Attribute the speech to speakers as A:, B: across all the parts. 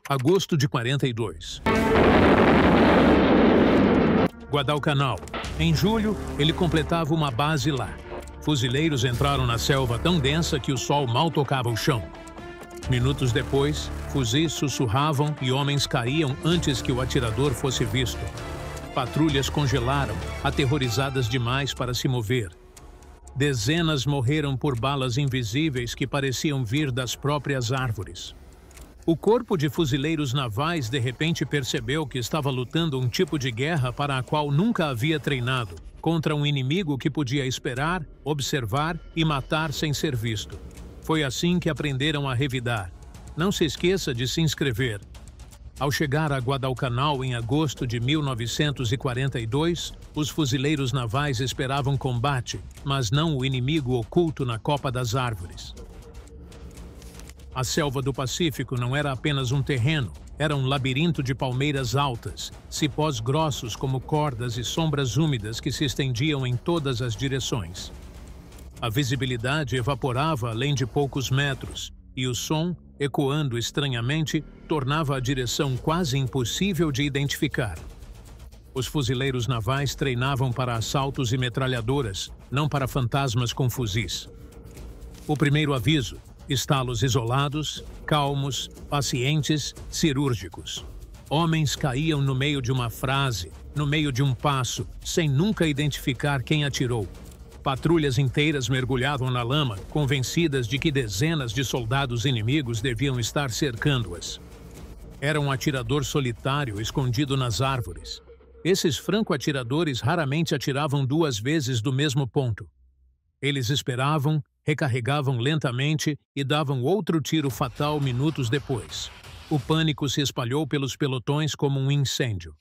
A: Agosto de 42. Guadalcanal. Em julho, ele completava uma base lá. Fuzileiros entraram na selva tão densa que o sol mal tocava o chão. Minutos depois, fuzis sussurravam e homens caíam antes que o atirador fosse visto. Patrulhas congelaram, aterrorizadas demais para se mover. Dezenas morreram por balas invisíveis que pareciam vir das próprias árvores. O corpo de fuzileiros navais de repente percebeu que estava lutando um tipo de guerra para a qual nunca havia treinado, contra um inimigo que podia esperar, observar e matar sem ser visto. Foi assim que aprenderam a revidar. Não se esqueça de se inscrever. Ao chegar a Guadalcanal em agosto de 1942, os fuzileiros navais esperavam combate, mas não o inimigo oculto na copa das árvores. A selva do Pacífico não era apenas um terreno, era um labirinto de palmeiras altas, cipós grossos como cordas e sombras úmidas que se estendiam em todas as direções. A visibilidade evaporava além de poucos metros, e o som, ecoando estranhamente, tornava a direção quase impossível de identificar. Os fuzileiros navais treinavam para assaltos e metralhadoras, não para fantasmas com fuzis. O primeiro aviso: estalos isolados, calmos, pacientes, cirúrgicos. Homens caíam no meio de uma frase, no meio de um passo, sem nunca identificar quem atirou. Patrulhas inteiras mergulhavam na lama, convencidas de que dezenas de soldados inimigos deviam estar cercando-as. Era um atirador solitário escondido nas árvores. Esses franco-atiradores raramente atiravam duas vezes do mesmo ponto. Eles esperavam, recarregavam lentamente e davam outro tiro fatal minutos depois. O pânico se espalhou pelos pelotões como um incêndio.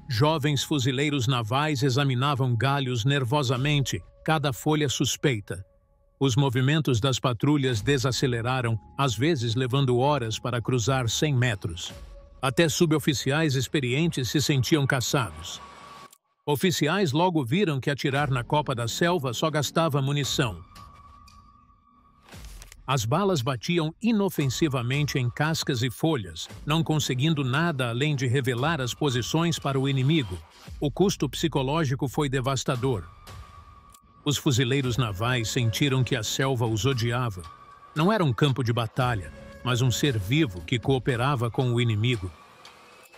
A: Jovens fuzileiros navais examinavam galhos nervosamente, cada folha suspeita. Os movimentos das patrulhas desaceleraram, às vezes levando horas para cruzar 100 metros. Até suboficiais experientes se sentiam caçados. Oficiais logo viram que atirar na copa da selva só gastava munição. As balas batiam inofensivamente em cascas e folhas, não conseguindo nada além de revelar as posições para o inimigo. O custo psicológico foi devastador. Os fuzileiros navais sentiram que a selva os odiava. Não era um campo de batalha, mas um ser vivo que cooperava com o inimigo.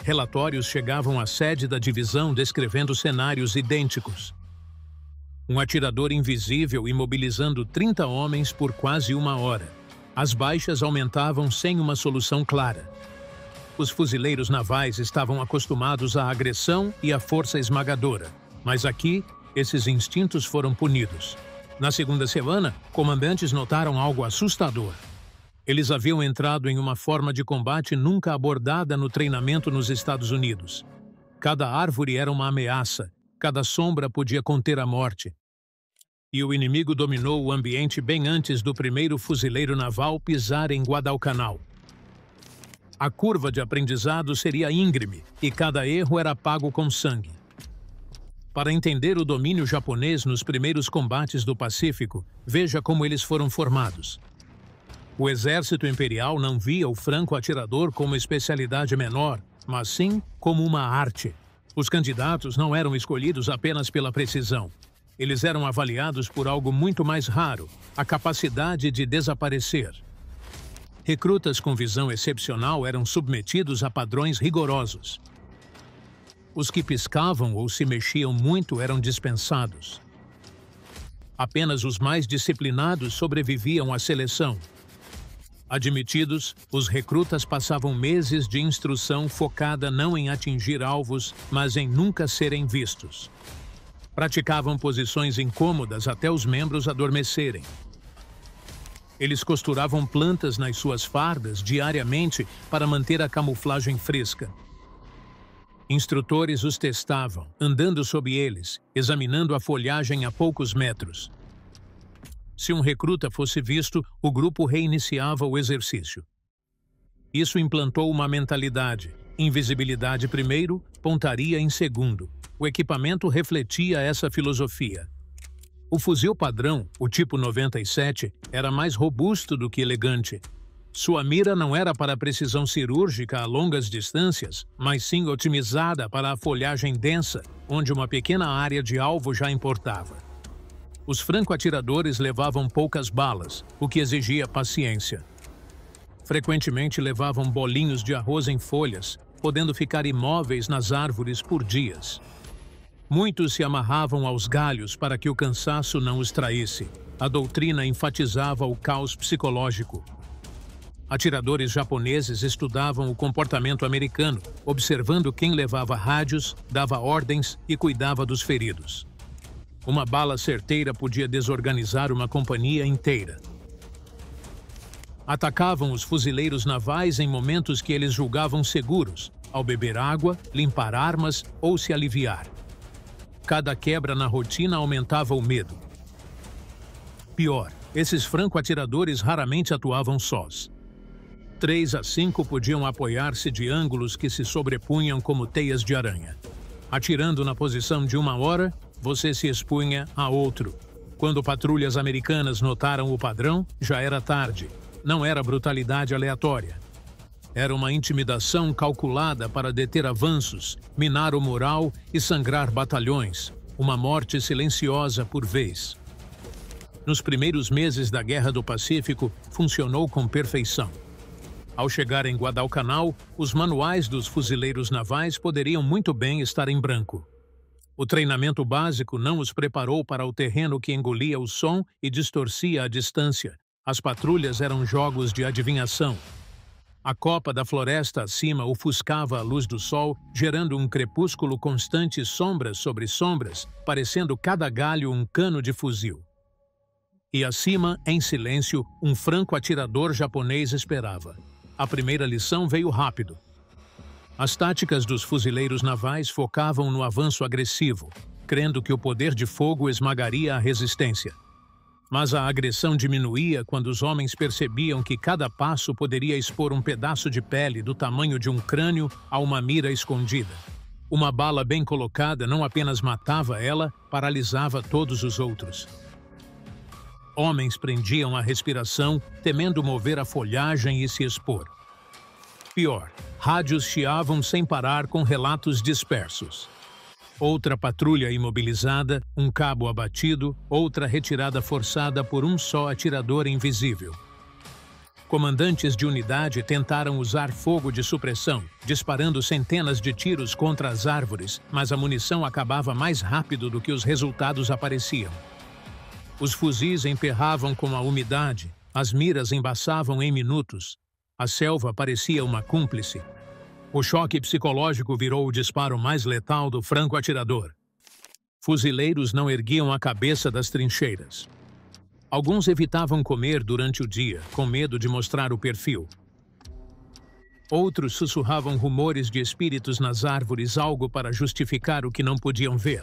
A: Relatórios chegavam à sede da divisão descrevendo cenários idênticos. Um atirador invisível imobilizando 30 homens por quase uma hora. As baixas aumentavam sem uma solução clara. Os fuzileiros navais estavam acostumados à agressão e à força esmagadora, mas aqui, esses instintos foram punidos. Na segunda semana, comandantes notaram algo assustador. Eles haviam entrado em uma forma de combate nunca abordada no treinamento nos Estados Unidos. Cada árvore era uma ameaça, cada sombra podia conter a morte. E o inimigo dominou o ambiente bem antes do primeiro fuzileiro naval pisar em Guadalcanal. A curva de aprendizado seria íngreme e cada erro era pago com sangue. Para entender o domínio japonês nos primeiros combates do Pacífico, veja como eles foram formados. O exército imperial não via o franco-atirador como especialidade menor, mas sim como uma arte. Os candidatos não eram escolhidos apenas pela precisão. Eles eram avaliados por algo muito mais raro, a capacidade de desaparecer. Recrutas com visão excepcional eram submetidos a padrões rigorosos. Os que piscavam ou se mexiam muito eram dispensados. Apenas os mais disciplinados sobreviviam à seleção. Admitidos, os recrutas passavam meses de instrução focada não em atingir alvos, mas em nunca serem vistos. Praticavam posições incômodas até os membros adormecerem. Eles costuravam plantas nas suas fardas diariamente para manter a camuflagem fresca. Instrutores os testavam, andando sob eles, examinando a folhagem a poucos metros. Se um recruta fosse visto, o grupo reiniciava o exercício. Isso implantou uma mentalidade: invisibilidade primeiro, pontaria em segundo. O equipamento refletia essa filosofia. O fuzil padrão, o tipo 97, era mais robusto do que elegante. Sua mira não era para precisão cirúrgica a longas distâncias, mas sim otimizada para a folhagem densa, onde uma pequena área de alvo já importava. Os franco-atiradores levavam poucas balas, o que exigia paciência. Frequentemente levavam bolinhos de arroz em folhas, podendo ficar imóveis nas árvores por dias. Muitos se amarravam aos galhos para que o cansaço não os traísse. A doutrina enfatizava o caos psicológico. Atiradores japoneses estudavam o comportamento americano, observando quem levava rádios, dava ordens e cuidava dos feridos. Uma bala certeira podia desorganizar uma companhia inteira. Atacavam os fuzileiros navais em momentos que eles julgavam seguros, ao beber água, limpar armas ou se aliviar. Cada quebra na rotina aumentava o medo. Pior, esses franco-atiradores raramente atuavam sós. 3 a 5 podiam apoiar-se de ângulos que se sobrepunham como teias de aranha. Atirando na posição de 1 hora, você se expunha a outro. Quando patrulhas americanas notaram o padrão, já era tarde. Não era brutalidade aleatória. Era uma intimidação calculada para deter avanços, minar o moral e sangrar batalhões. Uma morte silenciosa por vez. Nos primeiros meses da Guerra do Pacífico, funcionou com perfeição. Ao chegar em Guadalcanal, os manuais dos fuzileiros navais poderiam muito bem estar em branco. O treinamento básico não os preparou para o terreno que engolia o som e distorcia a distância. As patrulhas eram jogos de adivinhação. A copa da floresta acima ofuscava a luz do sol, gerando um crepúsculo constante, sombras sobre sombras, parecendo cada galho um cano de fuzil. E acima, em silêncio, um franco-atirador japonês esperava. A primeira lição veio rápido. As táticas dos fuzileiros navais focavam no avanço agressivo, crendo que o poder de fogo esmagaria a resistência. Mas a agressão diminuía quando os homens percebiam que cada passo poderia expor um pedaço de pele do tamanho de um crânio a uma mira escondida. Uma bala bem colocada não apenas matava ela, paralisava todos os outros. Homens prendiam a respiração, temendo mover a folhagem e se expor. Pior, rádios chiavam sem parar com relatos dispersos. Outra patrulha imobilizada, um cabo abatido, outra retirada forçada por um só atirador invisível. Comandantes de unidade tentaram usar fogo de supressão, disparando centenas de tiros contra as árvores, mas a munição acabava mais rápido do que os resultados apareciam. Os fuzis emperravam com a umidade, as miras embaçavam em minutos. A selva parecia uma cúmplice. O choque psicológico virou o disparo mais letal do franco-atirador. Fuzileiros não erguiam a cabeça das trincheiras. Alguns evitavam comer durante o dia, com medo de mostrar o perfil. Outros sussurravam rumores de espíritos nas árvores, algo para justificar o que não podiam ver.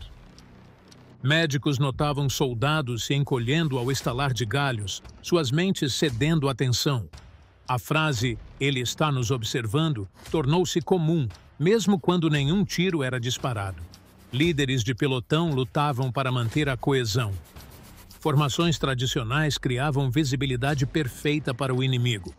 A: Médicos notavam soldados se encolhendo ao estalar de galhos, suas mentes cedendo atenção. A frase "ele está nos observando" tornou-se comum, mesmo quando nenhum tiro era disparado. Líderes de pelotão lutavam para manter a coesão. Formações tradicionais criavam visibilidade perfeita para o inimigo.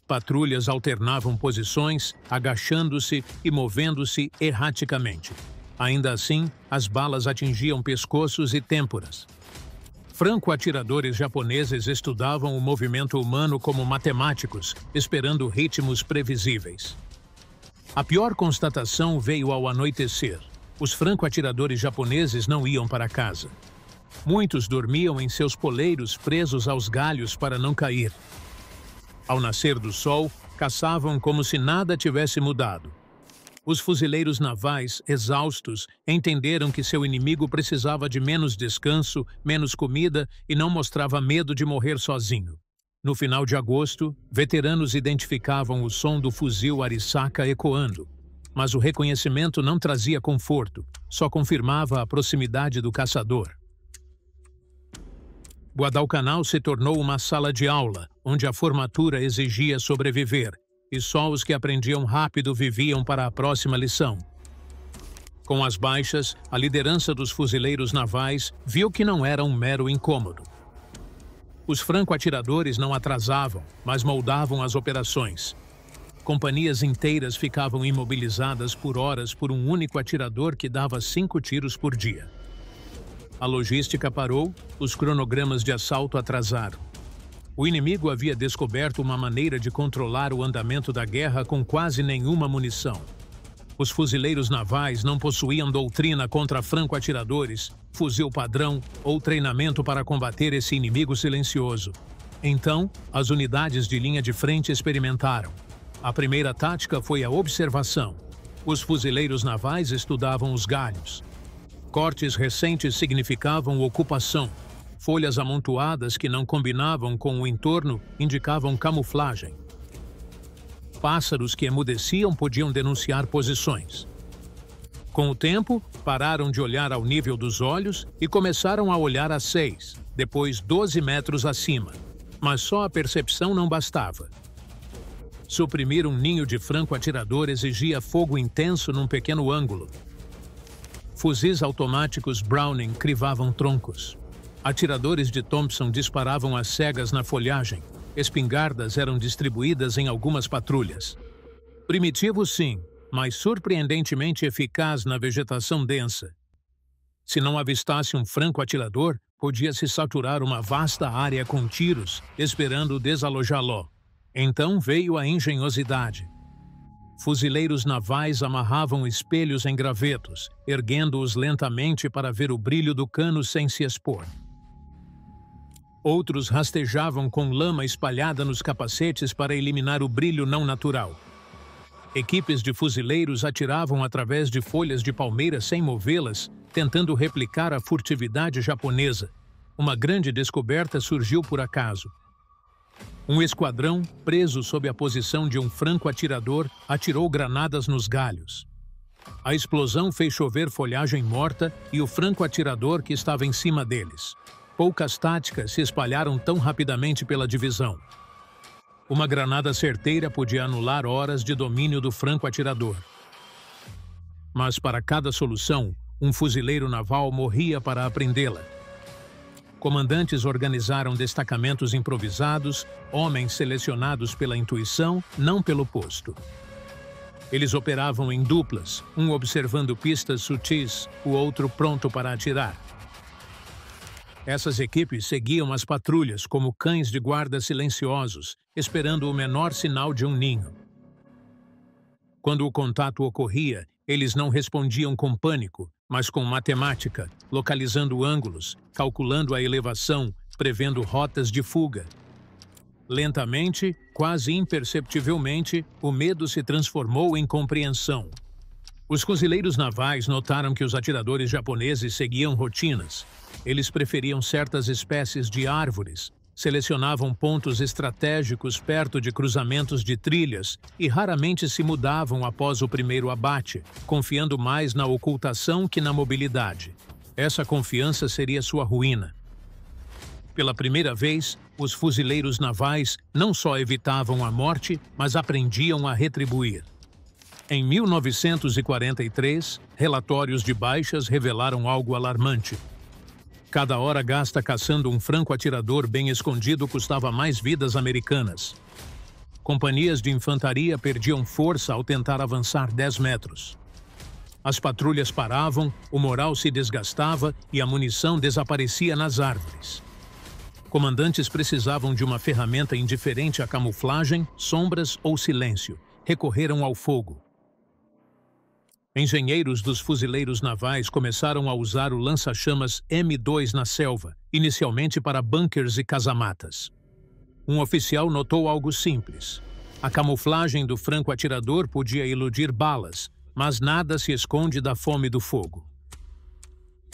A: Patrulhas alternavam posições, agachando-se e movendo-se erraticamente. Ainda assim, as balas atingiam pescoços e têmporas. Franco-atiradores japoneses estudavam o movimento humano como matemáticos, esperando ritmos previsíveis. A pior constatação veio ao anoitecer. Os franco-atiradores japoneses não iam para casa. Muitos dormiam em seus poleiros presos aos galhos para não cair. Ao nascer do sol, caçavam como se nada tivesse mudado. Os fuzileiros navais, exaustos, entenderam que seu inimigo precisava de menos descanso, menos comida e não mostrava medo de morrer sozinho. No final de agosto, veteranos identificavam o som do fuzil Arisaka ecoando. Mas o reconhecimento não trazia conforto, só confirmava a proximidade do caçador. Guadalcanal se tornou uma sala de aula, onde a formatura exigia sobreviver. E só os que aprendiam rápido viviam para a próxima lição. Com as baixas, a liderança dos fuzileiros navais viu que não era um mero incômodo. Os franco-atiradores não atrasavam, mas moldavam as operações. Companhias inteiras ficavam imobilizadas por horas por um único atirador que dava 5 tiros por dia. A logística parou, os cronogramas de assalto atrasaram. O inimigo havia descoberto uma maneira de controlar o andamento da guerra com quase nenhuma munição. Os fuzileiros navais não possuíam doutrina contra franco-atiradores, fuzil padrão ou treinamento para combater esse inimigo silencioso. Então, as unidades de linha de frente experimentaram. A primeira tática foi a observação. Os fuzileiros navais estudavam os galhos. Cortes recentes significavam ocupação. Folhas amontoadas que não combinavam com o entorno indicavam camuflagem. Pássaros que emudeciam podiam denunciar posições. Com o tempo, pararam de olhar ao nível dos olhos e começaram a olhar a 6, depois 12 metros acima. Mas só a percepção não bastava. Suprimir um ninho de franco-atirador exigia fogo intenso num pequeno ângulo. Fuzis automáticos Browning crivavam troncos. Atiradores de Thompson disparavam às cegas na folhagem. Espingardas eram distribuídas em algumas patrulhas. Primitivo, sim, mas surpreendentemente eficaz na vegetação densa. Se não avistasse um franco-atirador, podia-se saturar uma vasta área com tiros, esperando desalojá-lo. Então veio a engenhosidade. Fuzileiros navais amarravam espelhos em gravetos, erguendo-os lentamente para ver o brilho do cano sem se expor. Outros rastejavam com lama espalhada nos capacetes para eliminar o brilho não natural. Equipes de fuzileiros atiravam através de folhas de palmeira sem movê-las, tentando replicar a furtividade japonesa. Uma grande descoberta surgiu por acaso. Um esquadrão, preso sob a posição de um franco-atirador, atirou granadas nos galhos. A explosão fez chover folhagem morta e o franco-atirador que estava em cima deles. Poucas táticas se espalharam tão rapidamente pela divisão. Uma granada certeira podia anular horas de domínio do franco-atirador. Mas para cada solução, um fuzileiro naval morria para apreendê-la. Comandantes organizaram destacamentos improvisados, homens selecionados pela intuição, não pelo posto. Eles operavam em duplas, um observando pistas sutis, o outro pronto para atirar. Essas equipes seguiam as patrulhas como cães de guarda silenciosos, esperando o menor sinal de um ninho. Quando o contato ocorria, eles não respondiam com pânico, mas com matemática, localizando ângulos, calculando a elevação, prevendo rotas de fuga. Lentamente, quase imperceptivelmente, o medo se transformou em compreensão. Os fuzileiros navais notaram que os atiradores japoneses seguiam rotinas. Eles preferiam certas espécies de árvores, selecionavam pontos estratégicos perto de cruzamentos de trilhas e raramente se mudavam após o primeiro abate, confiando mais na ocultação que na mobilidade. Essa confiança seria sua ruína. Pela primeira vez, os fuzileiros navais não só evitavam a morte, mas aprendiam a retribuir. Em 1943, relatórios de baixas revelaram algo alarmante. Cada hora gasta caçando um franco-atirador bem escondido custava mais vidas americanas. Companhias de infantaria perdiam força ao tentar avançar 10 metros. As patrulhas paravam, o moral se desgastava e a munição desaparecia nas árvores. Comandantes precisavam de uma ferramenta indiferente à camuflagem, sombras ou silêncio. Recorreram ao fogo. Engenheiros dos fuzileiros navais começaram a usar o lança-chamas M2 na selva, inicialmente para bunkers e casamatas. Um oficial notou algo simples. A camuflagem do franco-atirador podia iludir balas, mas nada se esconde da fome do fogo.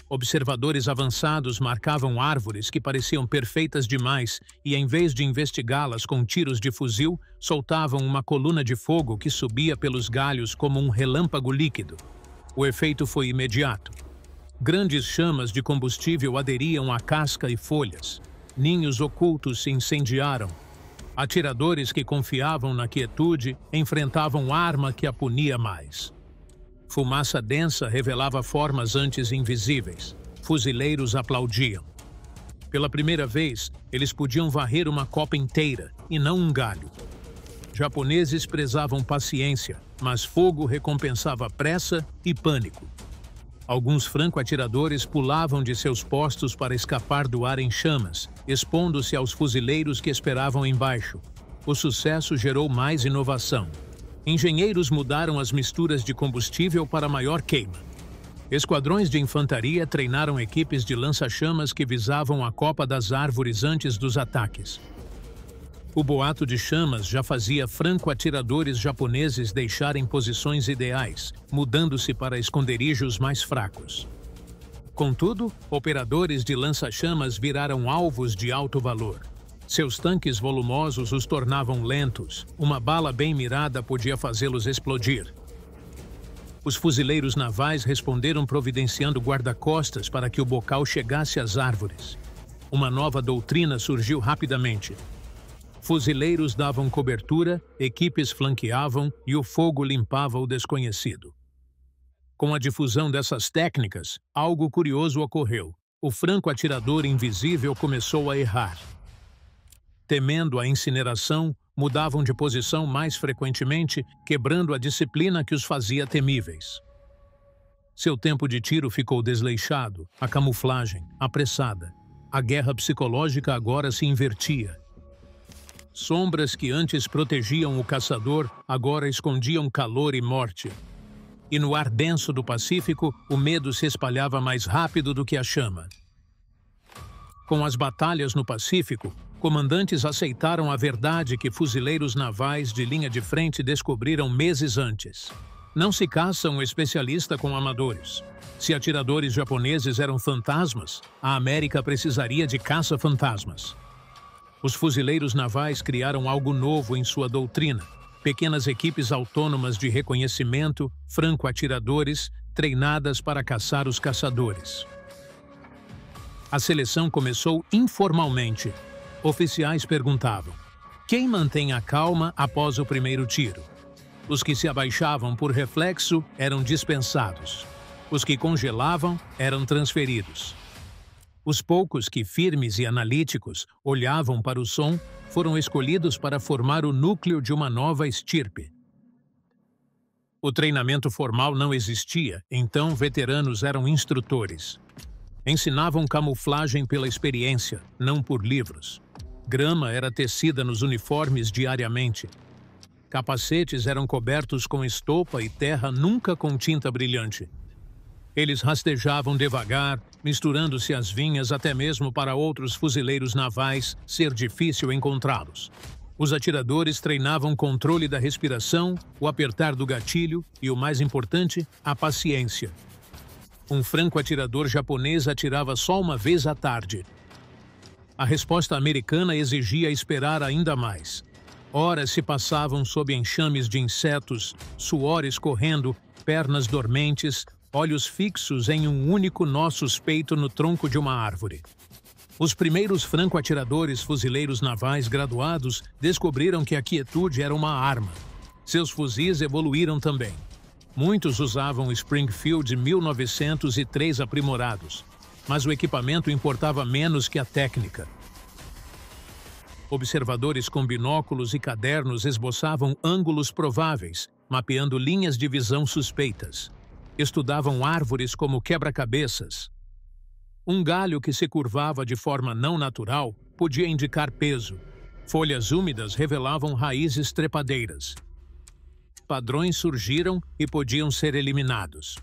A: Observadores avançados marcavam árvores que pareciam perfeitas demais e, em vez de investigá-las com tiros de fuzil, soltavam uma coluna de fogo que subia pelos galhos como um relâmpago líquido. O efeito foi imediato. Grandes chamas de combustível aderiam à casca e folhas. Ninhos ocultos se incendiaram. Atiradores que confiavam na quietude enfrentavam arma que a punia mais. Fumaça densa revelava formas antes invisíveis. Fuzileiros aplaudiam. Pela primeira vez, eles podiam varrer uma copa inteira e não um galho. Japoneses prezavam paciência, mas fogo recompensava pressa e pânico. Alguns franco-atiradores pulavam de seus postos para escapar do ar em chamas, expondo-se aos fuzileiros que esperavam embaixo. O sucesso gerou mais inovação. Engenheiros mudaram as misturas de combustível para maior queima. Esquadrões de infantaria treinaram equipes de lança-chamas que visavam a copa das árvores antes dos ataques. O boato de chamas já fazia franco-atiradores japoneses deixarem posições ideais, mudando-se para esconderijos mais fracos. Contudo, operadores de lança-chamas viraram alvos de alto valor. Seus tanques volumosos os tornavam lentos. Uma bala bem mirada podia fazê-los explodir. Os fuzileiros navais responderam providenciando guarda-costas para que o bocal chegasse às árvores. Uma nova doutrina surgiu rapidamente. Fuzileiros davam cobertura, equipes flanqueavam e o fogo limpava o desconhecido. Com a difusão dessas técnicas, algo curioso ocorreu. O franco-atirador invisível começou a errar. Temendo a incineração, mudavam de posição mais frequentemente, quebrando a disciplina que os fazia temíveis. Seu tempo de tiro ficou desleixado, a camuflagem, apressada. A guerra psicológica agora se invertia. Sombras que antes protegiam o caçador, agora escondiam calor e morte. E no ar denso do Pacífico, o medo se espalhava mais rápido do que a chama. Com as batalhas no Pacífico, comandantes aceitaram a verdade que fuzileiros navais de linha de frente descobriram meses antes. Não se caça um especialista com amadores. Se atiradores japoneses eram fantasmas, a América precisaria de caça-fantasmas. Os fuzileiros navais criaram algo novo em sua doutrina. Pequenas equipes autônomas de reconhecimento, franco-atiradores, treinadas para caçar os caçadores. A seleção começou informalmente. Oficiais perguntavam: quem mantém a calma após o primeiro tiro? Os que se abaixavam por reflexo eram dispensados. Os que congelavam eram transferidos. Os poucos que, firmes e analíticos, olhavam para o som, foram escolhidos para formar o núcleo de uma nova estirpe. O treinamento formal não existia, então veteranos eram instrutores. Ensinavam camuflagem pela experiência, não por livros. Grama era tecida nos uniformes diariamente. Capacetes eram cobertos com estopa e terra, nunca com tinta brilhante. Eles rastejavam devagar, misturando-se às vinhas até mesmo para outros fuzileiros navais ser difícil encontrá-los. Os atiradores treinavam controle da respiração, o apertar do gatilho e, o mais importante, a paciência. Um franco-atirador japonês atirava só uma vez à tarde. A resposta americana exigia esperar ainda mais. Horas se passavam sob enxames de insetos, suor escorrendo, pernas dormentes, olhos fixos em um único nó suspeito no tronco de uma árvore. Os primeiros franco-atiradores fuzileiros navais graduados descobriram que a quietude era uma arma. Seus fuzis evoluíram também. Muitos usavam Springfield 1903 aprimorados, mas o equipamento importava menos que a técnica. Observadores com binóculos e cadernos esboçavam ângulos prováveis, mapeando linhas de visão suspeitas. Estudavam árvores como quebra-cabeças. Um galho que se curvava de forma não natural podia indicar peso. Folhas úmidas revelavam raízes trepadeiras. Padrões surgiram e podiam ser eliminados.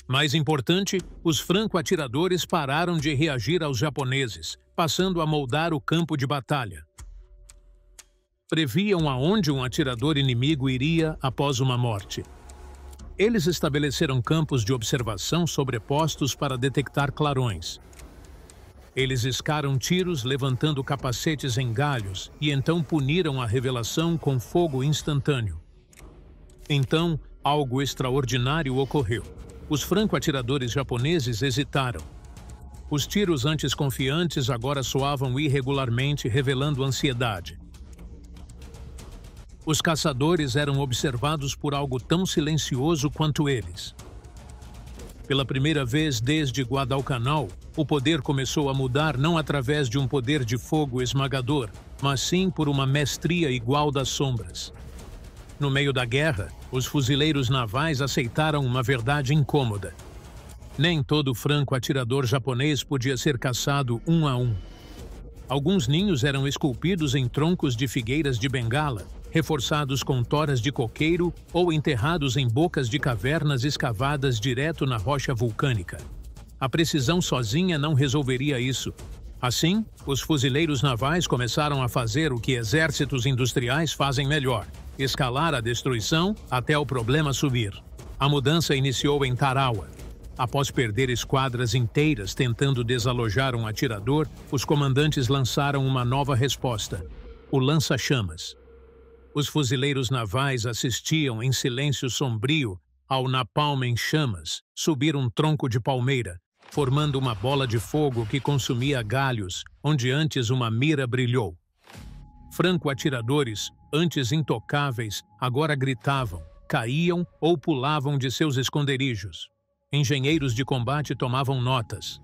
A: Mais importante, os franco-atiradores pararam de reagir aos japoneses, passando a moldar o campo de batalha. Previam aonde um atirador inimigo iria após uma morte. Eles estabeleceram campos de observação sobrepostos para detectar clarões. Eles escaram tiros levantando capacetes em galhos e então puniram a revelação com fogo instantâneo. Então, algo extraordinário ocorreu. Os franco-atiradores japoneses hesitaram. Os tiros antes confiantes agora soavam irregularmente, revelando ansiedade. Os caçadores eram observados por algo tão silencioso quanto eles. Pela primeira vez desde Guadalcanal, o poder começou a mudar não através de um poder de fogo esmagador, mas sim por uma mestria igual das sombras. No meio da guerra, os fuzileiros navais aceitaram uma verdade incômoda. Nem todo franco-atirador japonês podia ser caçado um a um. Alguns ninhos eram esculpidos em troncos de figueiras de Bengala, reforçados com toras de coqueiro ou enterrados em bocas de cavernas escavadas direto na rocha vulcânica. A precisão sozinha não resolveria isso. Assim, os fuzileiros navais começaram a fazer o que exércitos industriais fazem melhor: escalar a destruição até o problema subir. A mudança iniciou em Tarawa. Após perder esquadras inteiras tentando desalojar um atirador, os comandantes lançaram uma nova resposta: o lança-chamas. Os fuzileiros navais assistiam em silêncio sombrio ao napalm em chamas subir um tronco de palmeira, formando uma bola de fogo que consumia galhos, onde antes uma mira brilhou. Franco-atiradores, antes intocáveis, agora gritavam, caíam ou pulavam de seus esconderijos. Engenheiros de combate tomavam notas.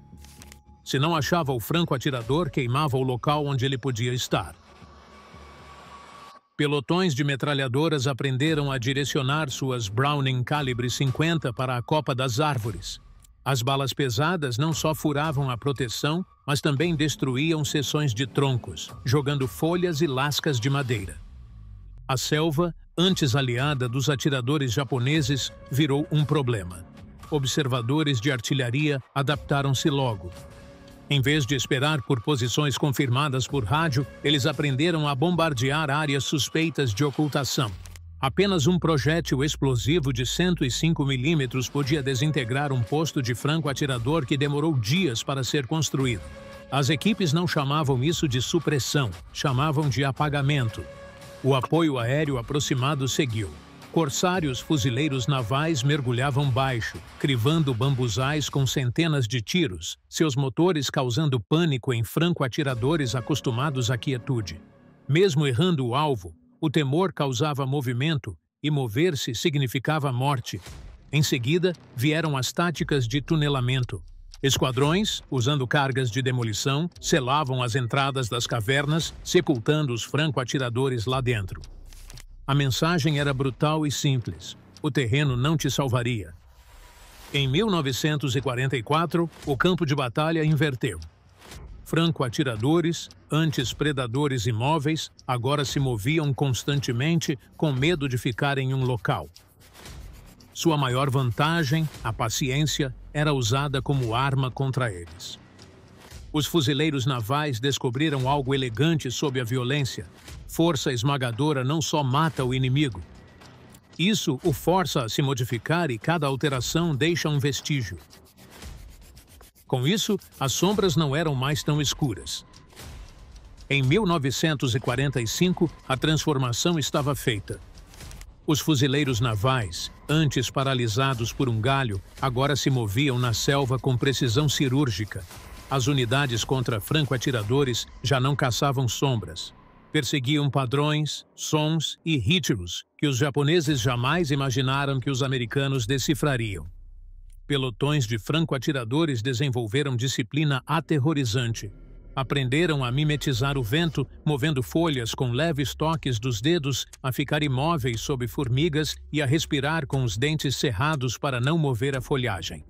A: Se não achava o franco-atirador, queimava o local onde ele podia estar. Pelotões de metralhadoras aprenderam a direcionar suas Browning calibre 50 para a copa das árvores. As balas pesadas não só furavam a proteção, mas também destruíam seções de troncos, jogando folhas e lascas de madeira. A selva, antes aliada dos atiradores japoneses, virou um problema. Observadores de artilharia adaptaram-se logo. Em vez de esperar por posições confirmadas por rádio, eles aprenderam a bombardear áreas suspeitas de ocultação. Apenas um projétil explosivo de 105 milímetros podia desintegrar um posto de franco-atirador que demorou dias para ser construído. As equipes não chamavam isso de supressão, chamavam de apagamento. O apoio aéreo aproximado seguiu. Corsários fuzileiros navais mergulhavam baixo, crivando bambuzais com centenas de tiros, seus motores causando pânico em franco-atiradores acostumados à quietude. Mesmo errando o alvo, o temor causava movimento, e mover-se significava morte. Em seguida, vieram as táticas de tunelamento. Esquadrões, usando cargas de demolição, selavam as entradas das cavernas, sepultando os franco-atiradores lá dentro. A mensagem era brutal e simples: o terreno não te salvaria. Em 1944, o campo de batalha inverteu. Franco-atiradores, antes predadores imóveis, agora se moviam constantemente com medo de ficar em um local. Sua maior vantagem, a paciência, era usada como arma contra eles. Os fuzileiros navais descobriram algo elegante sob a violência. Força esmagadora não só mata o inimigo. Isso o força a se modificar e cada alteração deixa um vestígio. Com isso, as sombras não eram mais tão escuras. Em 1945, a transformação estava feita. Os fuzileiros navais, antes paralisados por um galho, agora se moviam na selva com precisão cirúrgica. As unidades contra franco-atiradores já não caçavam sombras. Perseguiam padrões, sons e ritmos que os japoneses jamais imaginaram que os americanos decifrariam. Pelotões de franco-atiradores desenvolveram disciplina aterrorizante. Aprenderam a mimetizar o vento, movendo folhas com leves toques dos dedos, a ficar imóveis sob formigas e a respirar com os dentes cerrados para não mover a folhagem.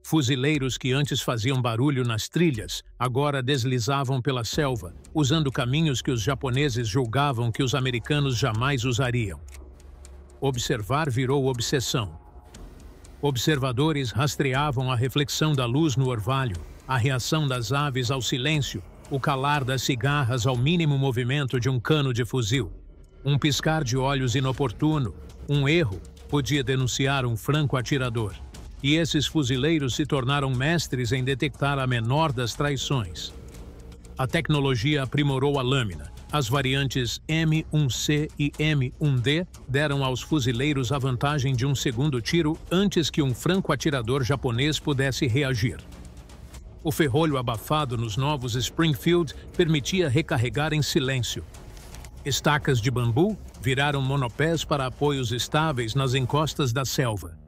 A: Fuzileiros que antes faziam barulho nas trilhas, agora deslizavam pela selva, usando caminhos que os japoneses julgavam que os americanos jamais usariam. Observar virou obsessão. Observadores rastreavam a reflexão da luz no orvalho, a reação das aves ao silêncio, o calar das cigarras ao mínimo movimento de um cano de fuzil. Um piscar de olhos inoportuno, um erro, podia denunciar um franco-atirador. E esses fuzileiros se tornaram mestres em detectar a menor das traições. A tecnologia aprimorou a lâmina. As variantes M1C e M1D deram aos fuzileiros a vantagem de um segundo tiro antes que um franco-atirador japonês pudesse reagir. O ferrolho abafado nos novos Springfield permitia recarregar em silêncio. Estacas de bambu viraram monopés para apoios estáveis nas encostas da selva.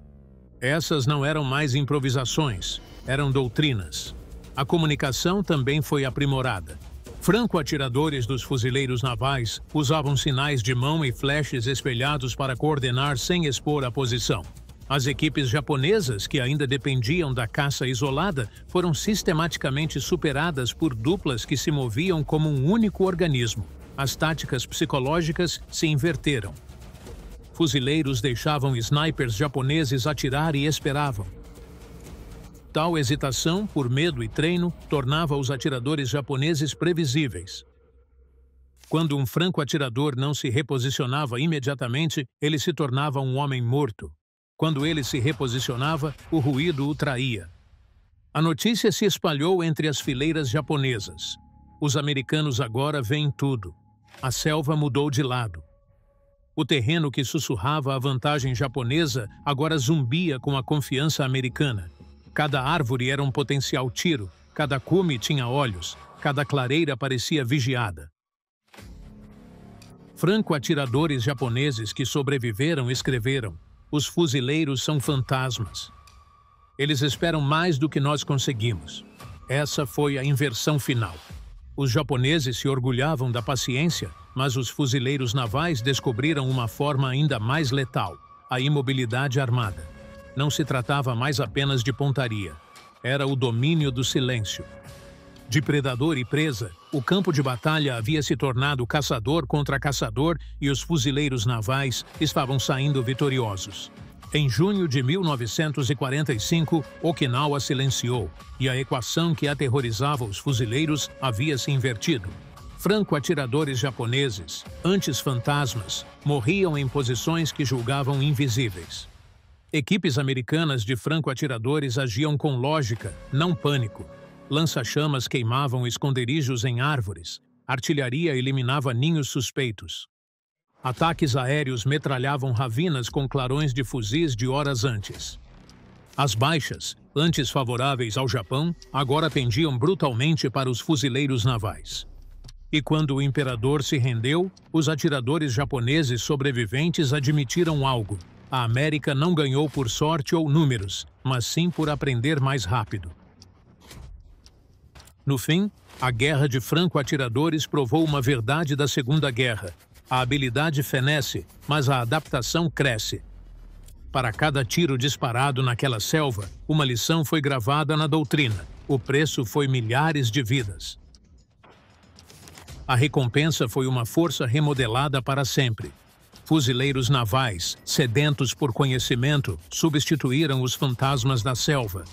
A: Essas não eram mais improvisações, eram doutrinas. A comunicação também foi aprimorada. Franco-atiradores dos fuzileiros navais usavam sinais de mão e flashes espelhados para coordenar sem expor a posição. As equipes japonesas, que ainda dependiam da caça isolada, foram sistematicamente superadas por duplas que se moviam como um único organismo. As táticas psicológicas se inverteram. Fuzileiros deixavam snipers japoneses atirar e esperavam. Tal hesitação, por medo e treino, tornava os atiradores japoneses previsíveis. Quando um franco-atirador não se reposicionava imediatamente, ele se tornava um homem morto. Quando ele se reposicionava, o ruído o traía. A notícia se espalhou entre as fileiras japonesas. Os americanos agora veem tudo. A selva mudou de lado. O terreno que sussurrava a vantagem japonesa agora zumbia com a confiança americana. Cada árvore era um potencial tiro, cada cume tinha olhos, cada clareira parecia vigiada. Franco-atiradores japoneses que sobreviveram escreveram: "Os fuzileiros são fantasmas. Eles esperam mais do que nós conseguimos." Essa foi a inversão final. Os japoneses se orgulhavam da paciência, mas os fuzileiros navais descobriram uma forma ainda mais letal: a imobilidade armada. Não se tratava mais apenas de pontaria. Era o domínio do silêncio. De predador e presa, o campo de batalha havia se tornado caçador contra caçador e os fuzileiros navais estavam saindo vitoriosos. Em junho de 1945, Okinawa silenciou e a equação que aterrorizava os fuzileiros havia se invertido. Franco-atiradores japoneses, antes fantasmas, morriam em posições que julgavam invisíveis. Equipes americanas de franco-atiradores agiam com lógica, não pânico. Lança-chamas queimavam esconderijos em árvores. Artilharia eliminava ninhos suspeitos. Ataques aéreos metralhavam ravinas com clarões de fuzis de horas antes. As baixas, antes favoráveis ao Japão, agora pendiam brutalmente para os fuzileiros navais. E quando o imperador se rendeu, os atiradores japoneses sobreviventes admitiram algo: a América não ganhou por sorte ou números, mas sim por aprender mais rápido. No fim, a guerra de franco-atiradores provou uma verdade da Segunda Guerra. A habilidade fenece, mas a adaptação cresce. Para cada tiro disparado naquela selva, uma lição foi gravada na doutrina. O preço foi milhares de vidas. A recompensa foi uma força remodelada para sempre. Fuzileiros navais, sedentos por conhecimento, substituíram os fantasmas da selva.